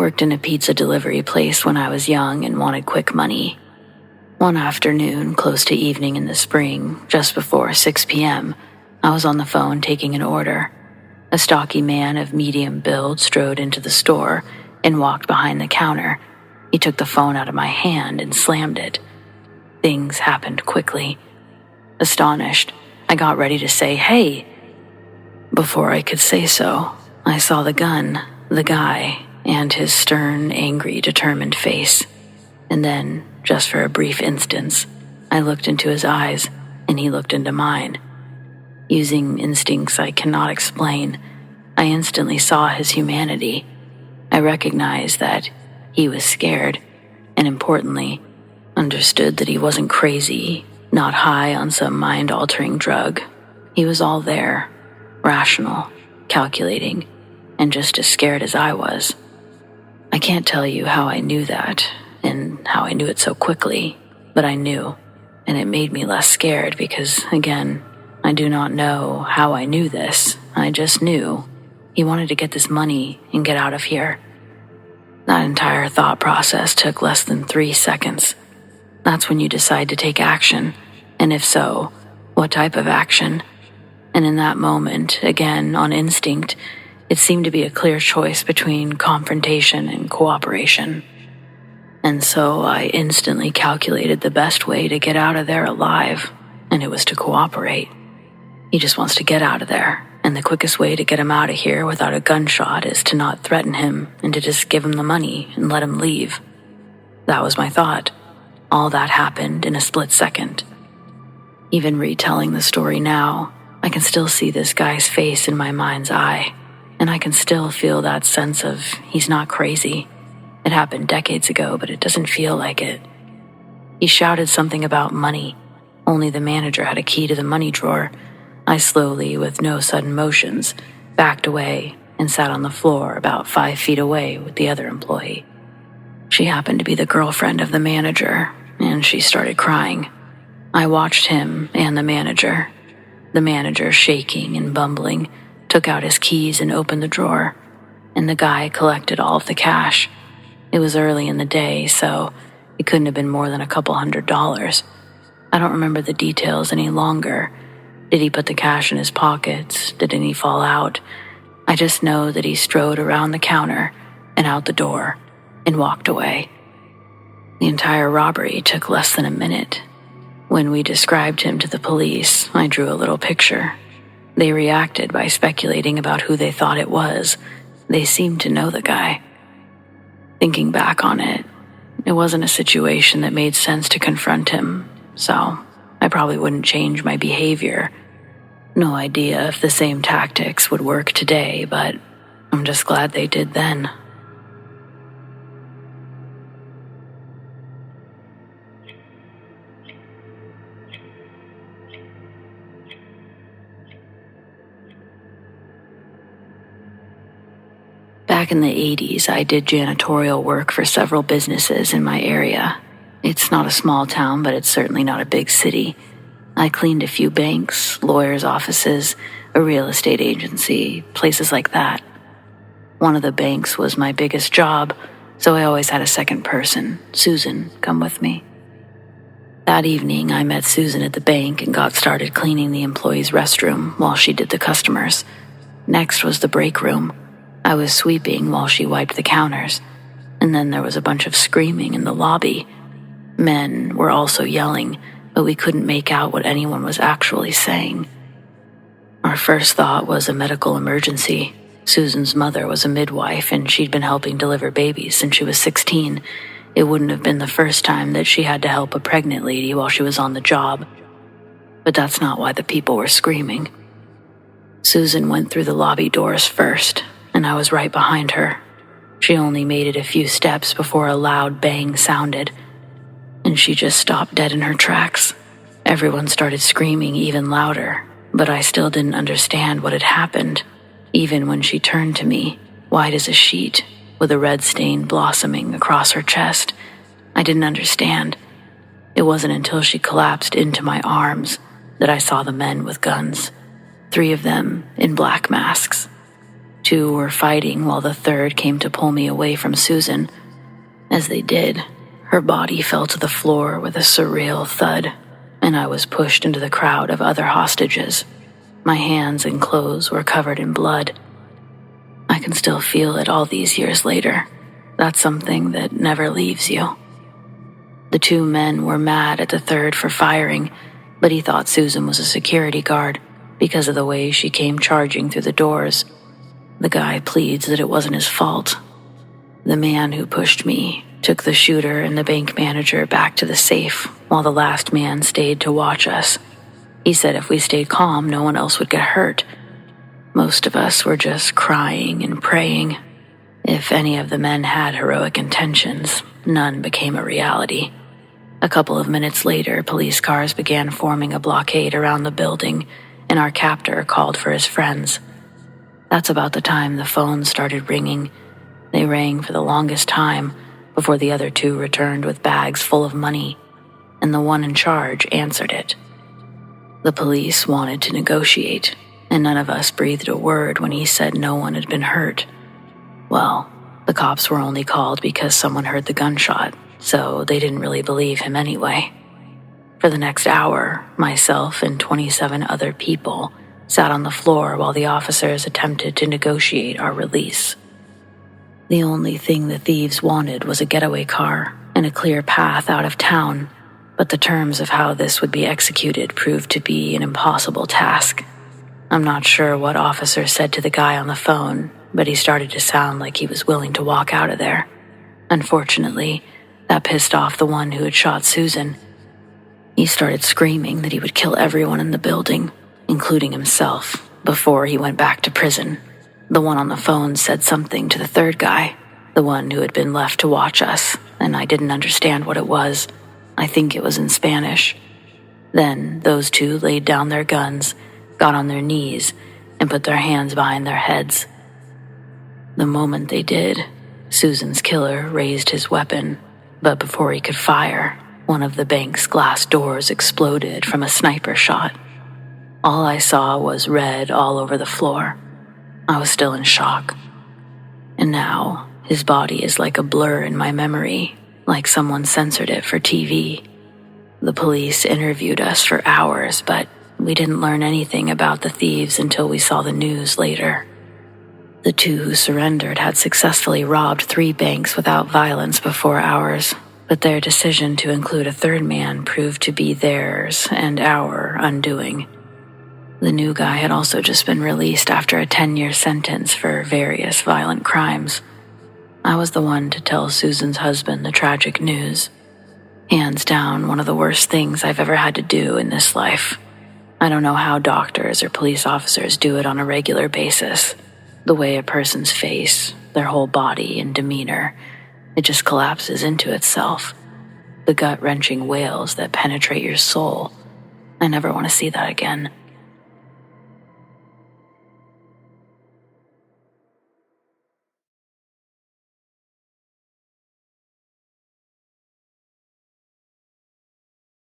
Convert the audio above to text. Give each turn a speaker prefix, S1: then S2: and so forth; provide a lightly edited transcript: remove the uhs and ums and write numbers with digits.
S1: worked in a pizza delivery place when I was young and wanted quick money. One afternoon, close to evening in the spring, just before 6 p.m., I was on the phone taking an order. A stocky man of medium build strode into the store and walked behind the counter. He took the phone out of my hand and slammed it. Things happened quickly. Astonished, I got ready to say, "Hey!" Before I could say so, I saw the gun, the guy, and his stern, angry, determined face. And then, just for a brief instance, I looked into his eyes, and he looked into mine. Using instincts I cannot explain, I instantly saw his humanity. I recognized that he was scared, and importantly, understood that he wasn't crazy, not high on some mind-altering drug. He was all there, rational, calculating, and just as scared as I was. I can't tell you how I knew that, and how I knew it so quickly, but I knew, and it made me less scared because, again, I do not know how I knew this. I just knew. He wanted to get this money and get out of here. That entire thought process took less than 3 seconds. That's when you decide to take action, and if so, what type of action? And in that moment, again, on instinct, it seemed to be a clear choice between confrontation and cooperation. And so I instantly calculated the best way to get out of there alive, and it was to cooperate. He just wants to get out of there, and the quickest way to get him out of here without a gunshot is to not threaten him and to just give him the money and let him leave. That was my thought. All that happened in a split second. Even retelling the story now, I can still see this guy's face in my mind's eye, and I can still feel that sense of he's not crazy. It happened decades ago, but it doesn't feel like it. He shouted something about money. Only the manager had a key to the money drawer. I slowly, with no sudden motions, backed away and sat on the floor about 5 feet away with the other employee. She happened to be the girlfriend of the manager, and she started crying. I watched him and the manager. The manager, shaking and bumbling, took out his keys and opened the drawer, and the guy collected all of the cash. It was early in the day, so it couldn't have been more than a couple $100. I don't remember the details any longer. Did he put the cash in his pockets? Did any fall out? I just know that he strode around the counter and out the door and walked away. The entire robbery took less than a minute. When we described him to the police, I drew a little picture. They reacted by speculating about who they thought it was. They seemed to know the guy. Thinking back on it, it wasn't a situation that made sense to confront him, so I probably wouldn't change my behavior. No idea if the same tactics would work today, but I'm just glad they did then. Back in the 80s, I did janitorial work for several businesses in my area. It's not a small town, but it's certainly not a big city. I cleaned a few banks, lawyers' offices, a real estate agency, places like that. One of the banks was my biggest job, so I always had a second person, Susan, come with me. That evening, I met Susan at the bank and got started cleaning the employees' restroom while she did the customers. Next was the break room. I was sweeping while she wiped the counters, and then there was a bunch of screaming in the lobby. Men were also yelling, but we couldn't make out what anyone was actually saying. Our first thought was a medical emergency. Susan's mother was a midwife, and she'd been helping deliver babies since she was 16. It wouldn't have been the first time that she had to help a pregnant lady while she was on the job. But that's not why the people were screaming. Susan went through the lobby doors first, and I was right behind her. She only made it a few steps before a loud bang sounded, and she just stopped dead in her tracks. Everyone started screaming even louder, but I still didn't understand what had happened, even when she turned to me, white as a sheet, with a red stain blossoming across her chest. I didn't understand. It wasn't until she collapsed into my arms that I saw the men with guns, 3 of them in black masks. Two were fighting while the third came to pull me away from Susan. As they did, her body fell to the floor with a surreal thud, and I was pushed into the crowd of other hostages. My hands and clothes were covered in blood. I can still feel it all these years later. That's something that never leaves you. The two men were mad at the third for firing, but he thought Susan was a security guard because of the way she came charging through the doors. The guy pleads that it wasn't his fault. The man who pushed me took the shooter and the bank manager back to the safe while the last man stayed to watch us. He said if we stayed calm, no one else would get hurt. Most of us were just crying and praying. If any of the men had heroic intentions, none became a reality. A couple of minutes later, police cars began forming a blockade around the building, and our captor called for his friends. That's about the time the phones started ringing. They rang for the longest time before the other two returned with bags full of money, and the one in charge answered it. The police wanted to negotiate, and none of us breathed a word when he said no one had been hurt. Well, the cops were only called because someone heard the gunshot, so they didn't really believe him anyway. For the next hour, myself and 27 other people sat on the floor while the officers attempted to negotiate our release. The only thing the thieves wanted was a getaway car and a clear path out of town, but the terms of how this would be executed proved to be an impossible task. I'm not sure what officer said to the guy on the phone, but he started to sound like he was willing to walk out of there. Unfortunately, that pissed off the one who had shot Susan. He started screaming that he would kill everyone in the building, including himself, before he went back to prison. The one on the phone said something to the third guy, the one who had been left to watch us, and I didn't understand what it was. I think it was in Spanish. Then those two laid down their guns, got on their knees, and put their hands behind their heads. The moment they did, Susan's killer raised his weapon, but before he could fire, one of the bank's glass doors exploded from a sniper shot. All I saw was red all over the floor. I was still in shock. And now, his body is like a blur in my memory, like someone censored it for TV. The police interviewed us for hours, but we didn't learn anything about the thieves until we saw the news later. The two who surrendered had successfully robbed 3 banks without violence before ours, but their decision to include a third man proved to be theirs and our undoing. The new guy had also just been released after a 10-year sentence for various violent crimes. I was the one to tell Susan's husband the tragic news. Hands down, one of the worst things I've ever had to do in this life. I don't know how doctors or police officers do it on a regular basis. The way a person's face, their whole body and demeanor, it just collapses into itself. The gut-wrenching wails that penetrate your soul. I never want to see that again.